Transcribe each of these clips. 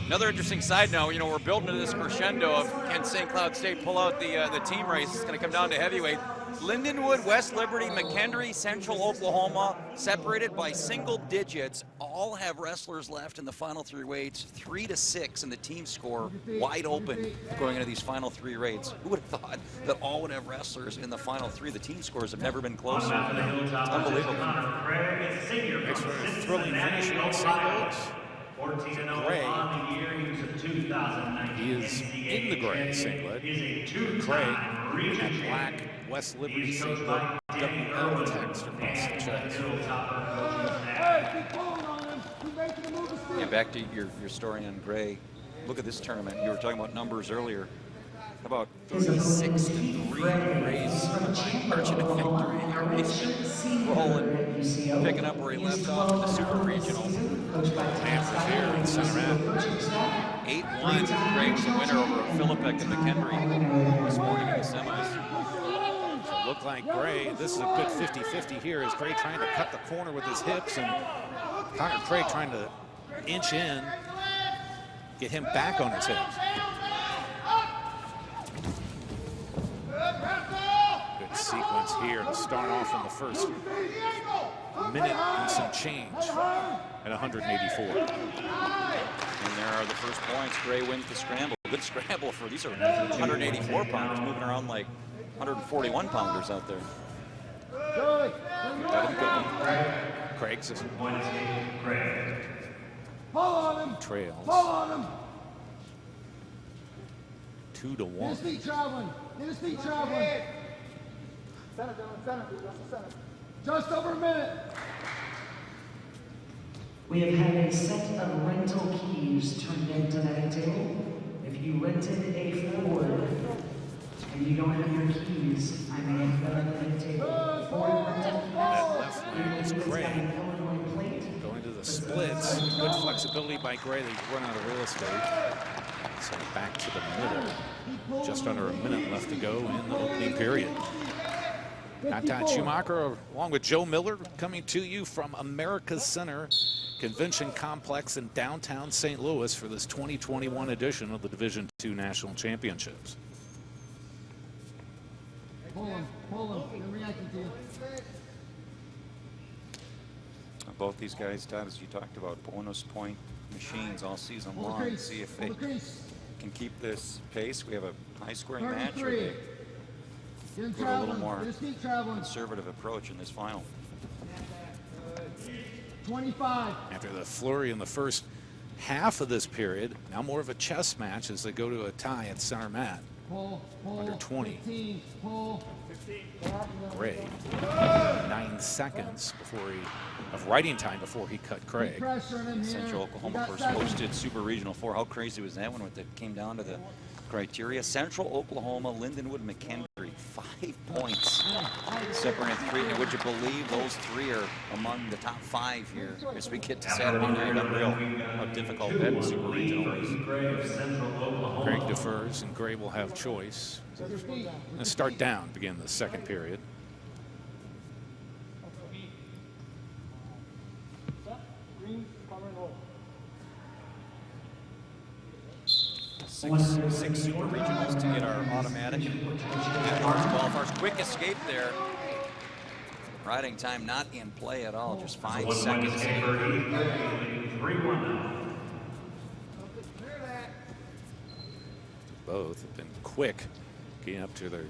Another interesting side note, you know, we're building to this crescendo of can St. Cloud State pull out the team race. It's going to come down to heavyweight. Lindenwood, West Liberty, McHenry, Central Oklahoma, separated by single digits, all have wrestlers left in the final 3 weights, 3-6 in the team score, wide open going into these final 3 weights. Who would have thought that all would have wrestlers in the final 3? The team scores have never been closer. It's unbelievable. Makes for a thrilling finish in St. Louis. Gray, he is in the gray singlet. Craig, that black West Liberty singlet, WL text across the chest. Yeah, back to your story on Gray. Look at this tournament. You were talking about numbers earlier. About 36-3 Gray's margin of victory. He's been rolling, picking up where he left off in the Super Regional. Panthers here in Center Mat. 8-1. Gray was a winner over Philippek and McHenry this morning in the semis. So look like Gray, this is a good 50-50 here. Is Gray trying to cut the corner with his hips, and Connor Craig trying to inch in, get him back on his hips. Good sequence here to start off in the first minute and some change at 184. And there are the first points. Gray wins the scramble. Good scramble for these are 184 pounders moving around like 141 pounders out there. Craig's trails 2-1. Get his feet traveling. Get his feet traveling. Center, center. Just over a minute. We have had a set of rental keys turned in tonight, table. If you rented a forward and you don't have your keys, I may have got on the table. Forward rental keys. That left leg is Gray. Going to the splits. Good flexibility by Gray. They run out of real estate. So back to the middle. Just under a minute left to go in the opening period. Todd Schumacher along with Joe Miller coming to you from America's Center Convention Complex in downtown St. Louis for this 2021 edition of the Division II National Championships. Pull him. They're reacting to you. Both these guys, Todd, as you talked about, bonus point machines all season long. See if they can keep this pace. We have a high-scoring match, or they go a little more conservative approach in this final. 25. After the flurry in the first half of this period, now more of a chess match as they go to a tie at center mat. Under 20. 15, pull. Gray, 9 seconds before of writing time before he cut Craig. Central Oklahoma first posted Super Regional 4. How crazy was that one when it came down to the criteria? Central Oklahoma, Lindenwood, McHenry, 5 points. Separating 3. And would you believe those 3 are among the top 5 here as we get to Saturday night? Unreal how difficult that Super Regional is. Craig defers and Gray will have choice. Let's start down, begin the second period. Six Super Regionals to get our automatic at large qualifiers. Quick escape there. Riding time not in play at all, just 5 seconds. Both have been quick getting up to their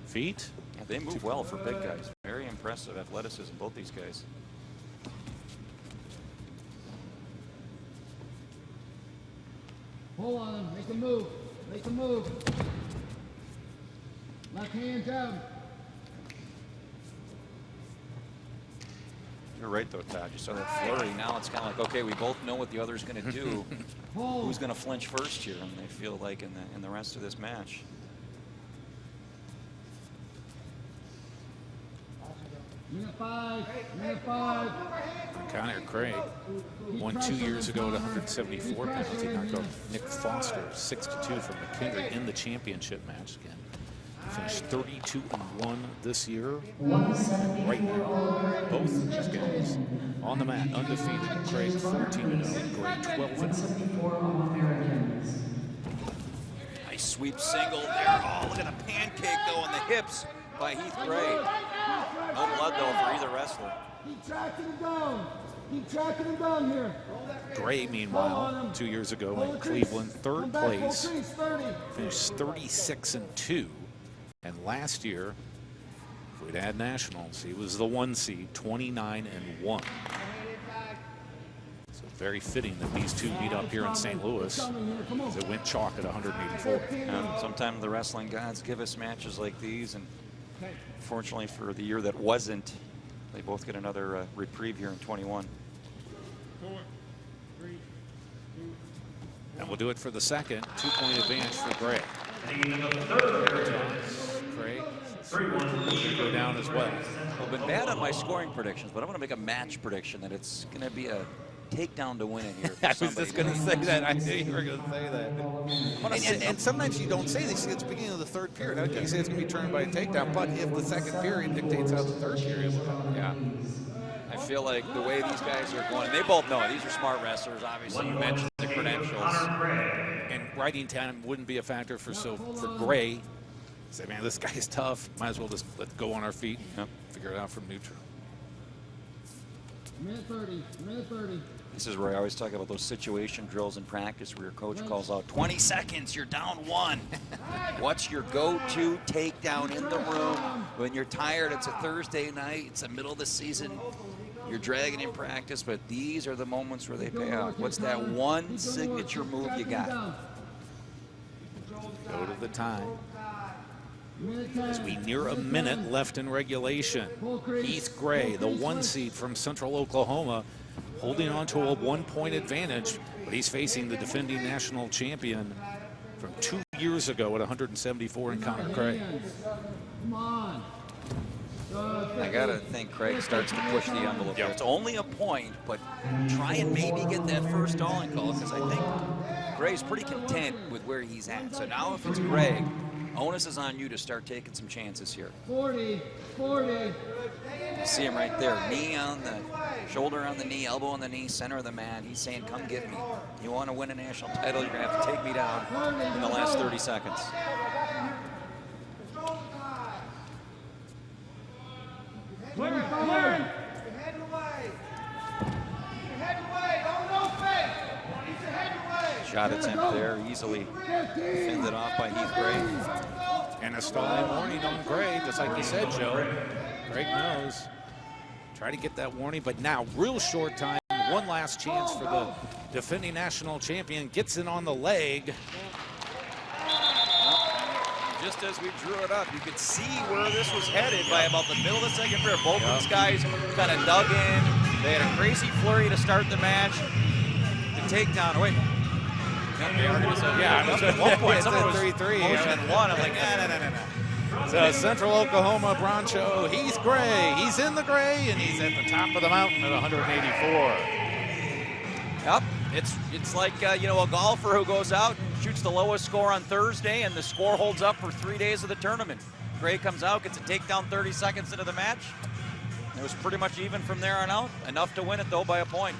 feet. Yeah, they move well for big guys. Very impressive athleticism, both these guys. Pull on him. Make a move. Make a move. Left hand down. You're right, though, Todd. You saw that flurry. Now it's kind of like, okay, we both know what the other's going to do. Who's going to flinch first here? And they feel like in the rest of this match. Minute 5. Minute 5. Connor Craig won 2 years ago at 174 pounds. He knocked out Nick Foster 6-2 from McHenry in the championship match again. Finished 32-1 this year. 174 Right now, All-Americans. both of these guys on the mat, undefeated. Craig 14-0, Gray 12-0. 174 All-Americans. Nice sweep single there. Oh, look at the pancake though on the hips by Heath Gray. No blood though for either wrestler. Keep tracking him down. Keep tracking him down here. Gray, meanwhile, 2 years ago in Cleveland, third place, finished 36-2. And last year, if we'd had nationals, he was the 1 seed, 29-1. So very fitting that these two meet up here in St. Louis as it went chalk at 184. Sometimes the wrestling gods give us matches like these, and fortunately for the year that wasn't, they both get another reprieve here in 21. And we'll do it for the second. 2-point advantage for Gray. Gray go down as well. I've been bad on my scoring predictions, but I'm going to make a match prediction that it's going to be a takedown to win it here. I was just going to say that. I knew you were going to say that. And sometimes you don't say this at the beginning of the third period. Okay, you say it's going to be turned by a takedown, but if the second period dictates how the third period will go. Yeah. I feel like the way these guys are going, they both know these are smart wrestlers. Obviously, you mentioned the credentials. And riding time wouldn't be a factor for Gray. Say, man, this guy's tough. Might as well just let's go on our feet and figure it out from neutral. Minute 30. This is where I always talk about those situation drills in practice where your coach calls out 20 seconds, you're down 1. What's your go-to takedown in the room? When you're tired, it's a Thursday night, it's the middle of the season, you're dragging in practice, but these are the moments where they pay out. What's that one signature move you got? Go to the time. As we near a minute left in regulation. Heath Gray, the 1 seed from Central Oklahoma, holding on to a 1-point advantage, but he's facing the defending national champion from 2 years ago at 174 in Connor Craig. Come on. I gotta think Craig starts to push the envelope. Yep. It's only a point, but try and maybe get that first stalling call, because I think Gray's pretty content with where he's at. So now if it's Gray, onus is on you to start taking some chances here. 40. See him right there, knee on the shoulder on the knee, elbow on the knee, center of the mat. He's saying, come get me. You want to win a national title, you're going to have to take me down in the last 30 seconds. Shot attempt there, easily fended off by Heath Gray. And a stalling warning on Gray, just like you said, Joe. Greg knows. Try to get that warning, but now real short time. One last chance for the defending national champion. Gets it on the leg. Just as we drew it up, you could see where this was headed by about the middle of the second period. Both of these guys kind of dug in. They had a crazy flurry to start the match. The takedown, wait. At one point, someone was 3-3. motion 1. I'm like, no. So Central Oklahoma Broncho, Heath Gray. He's in the gray, and he's at the top of the mountain at 184. Yep, it's like, a golfer who goes out and shoots the lowest score on Thursday, and the score holds up for 3 days of the tournament. Gray comes out, gets a takedown 30 seconds into the match. It was pretty much even from there on out. Enough to win it, though, by a point.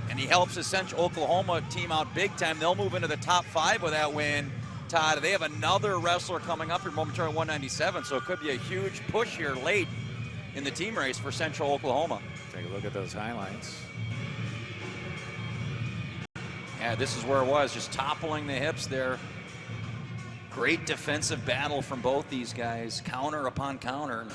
And he helps the Central Oklahoma team out big time. They'll move into the top 5 with that win. Todd, they have another wrestler coming up here momentarily, 197, so it could be a huge push here late in the team race for Central Oklahoma. Take a look at those highlights. Yeah, this is where it was, just toppling the hips there. Great defensive battle from both these guys, counter upon counter, and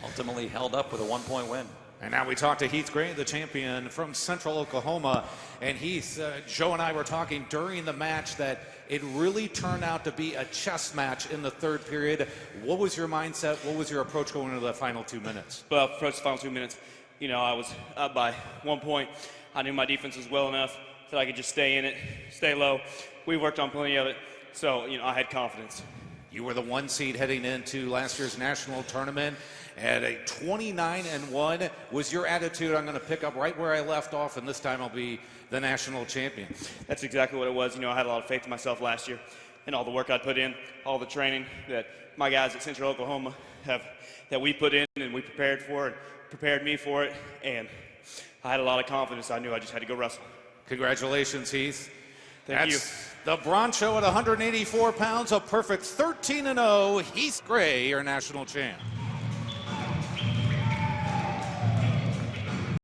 ultimately held up with a 1-point win. And now we talk to Heath Gray, the champion from Central Oklahoma. And Heath, Joe and I were talking during the match that it really turned out to be a chess match in the third period. What was your mindset? What was your approach going into the final 2 minutes? Well, approach the final 2 minutes, I was up by 1 point. I knew my defense was well enough that I could just stay in it, stay low. We worked on plenty of it, so, I had confidence. You were the 1 seed heading into last year's national tournament, at a 29-1. Was your attitude, I'm going to pick up right where I left off, and this time I'll be the national champion? That's exactly what it was. You know, I had a lot of faith in myself last year and all the work I'd put in, all the training that my guys at Central Oklahoma that we put in and we prepared for and prepared me for it. And I had a lot of confidence. I knew I just had to go wrestle. Congratulations, Heath. Thank you. The Broncho at 184 pounds, a perfect 13-0. Heath Gray, your national champ.